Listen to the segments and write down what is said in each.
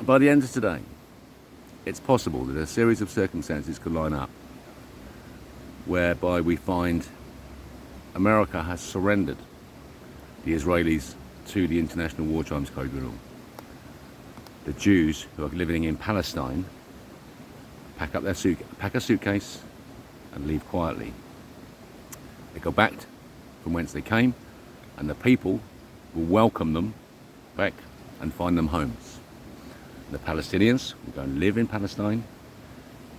by the end of today, it's possible that a series of circumstances could line up whereby we find America has surrendered the Israelis to the International War Crimes Tribunal. The Jews who are living in Palestine pack a suitcase and leave quietly. They go back from whence they came, and the people will welcome them back and find them homes. The Palestinians will go and live in Palestine,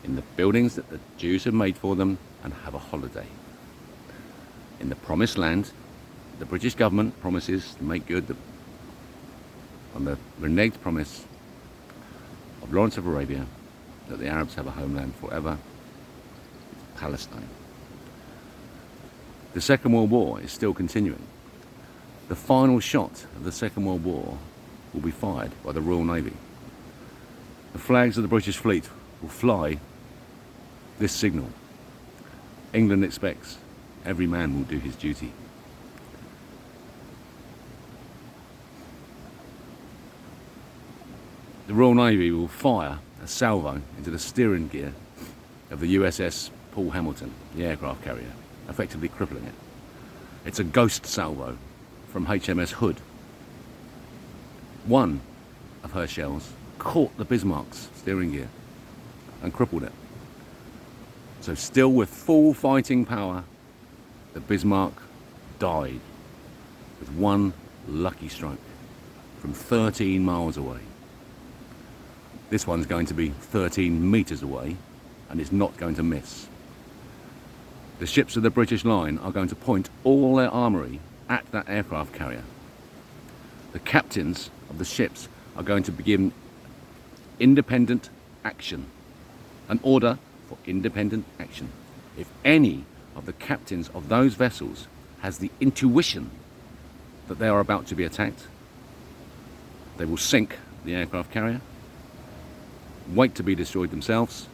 in the buildings that the Jews have made for them, and have a holiday. In the promised land, the British government promises to make good on the reneged promise of Lawrence of Arabia that the Arabs have a homeland forever, Palestine. The Second World War is still continuing. The final shot of the Second World War will be fired by the Royal Navy. The flags of the British fleet will fly this signal. England expects every man will do his duty. The Royal Navy will fire a salvo into the steering gear of the USS Paul Hamilton, the aircraft carrier, effectively crippling it. It's a ghost salvo from HMS Hood. One of her shells caught the Bismarck's steering gear and crippled it. So still with full fighting power, the Bismarck died with one lucky stroke from 13 miles away. This one's going to be 13 meters away, and it's not going to miss. The ships of the British line are going to point all their armoury at that aircraft carrier. The captains of the ships are going to begin independent action, an order for independent action. If any of the captains of those vessels has the intuition that they are about to be attacked, they will sink the aircraft carrier, wait to be destroyed themselves,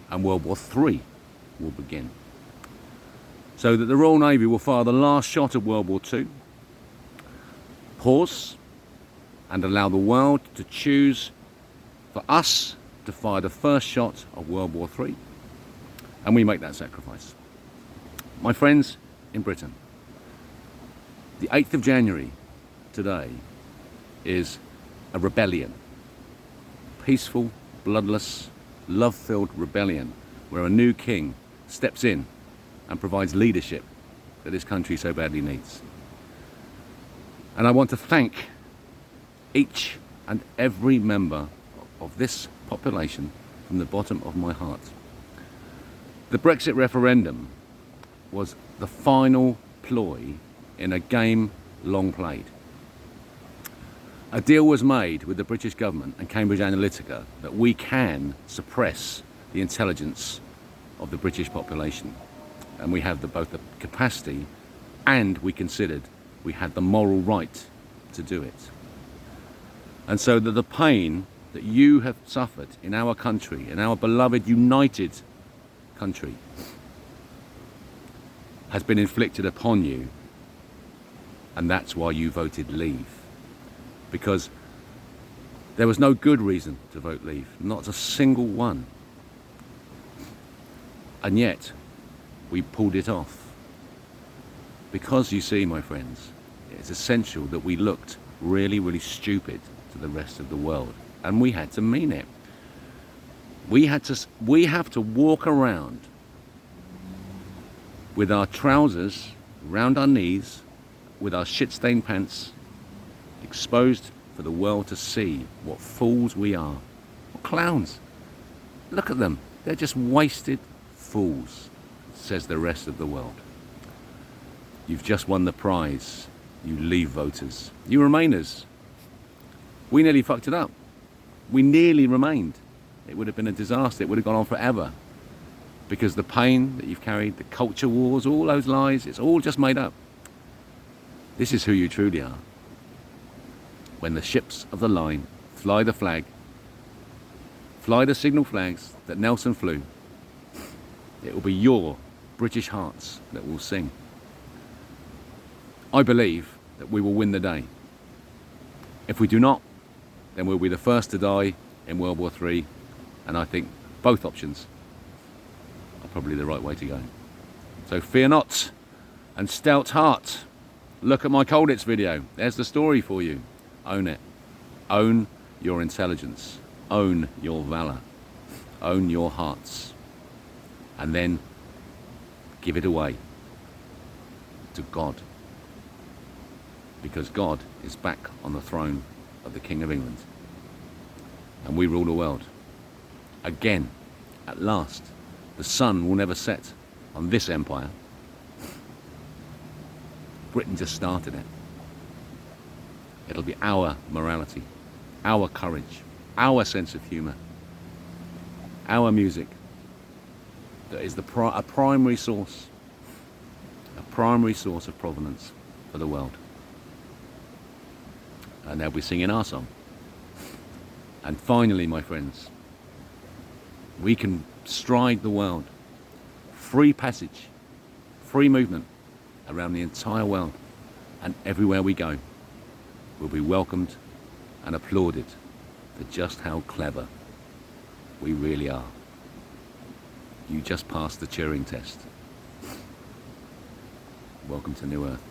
and World War III will begin. So that the Royal Navy will fire the last shot of World War II, pause, and allow the world to choose for us to fire the first shot of World War III, and we make that sacrifice. My friends in Britain, the 8th of January today is a rebellion, peaceful, bloodless, love-filled rebellion where a new king steps in and provides leadership that this country so badly needs. And I want to thank each and every member of this population from the bottom of my heart. The Brexit referendum was the final ploy in a game long played. A deal was made with the British government and Cambridge Analytica that we can suppress the intelligence of the British population. And we have both the capacity, and we considered we had the moral right to do it. And so that the pain that you have suffered in our country, in our beloved united country, has been inflicted upon you, and that's why you voted leave. Because there was no good reason to vote leave, not a single one. And yet, we pulled it off. Because you see, my friends, it's essential that we looked really, really stupid to the rest of the world. And we had to mean it. We have to walk around with our trousers round our knees, with our shit-stained pants, exposed for the world to see what fools we are. What clowns. Look at them. They're just wasted fools, says the rest of the world. You've just won the prize, you Leave voters. You Remainers. We nearly fucked it up. We nearly remained. It would have been a disaster. It would have gone on forever. Because the pain that you've carried, the culture wars, all those lies, it's all just made up. This is who you truly are. When the ships of the line fly the flag, fly the signal flags that Nelson flew, it will be your British hearts that will sing. I believe that we will win the day. If we do not, then we'll be the first to die in World War III, and I think both options are probably the right way to go. So fear not and stout heart. Look at my Colditz video. There's the story for you. Own it. Own your intelligence. Own your valor. Own your hearts. And then give it away to God. Because God is back on the throne of the King of England. And we rule the world. Again, at last, the sun will never set on this empire. Britain just started it. It'll be our morality, our courage, our sense of humour, our music that is a primary source of provenance for the world. And they'll be singing our song. And finally, my friends, we can stride the world, free passage, free movement around the entire world, and everywhere we go, we'll be welcomed and applauded for just how clever we really are. You just passed the Turing test. Welcome to New Earth.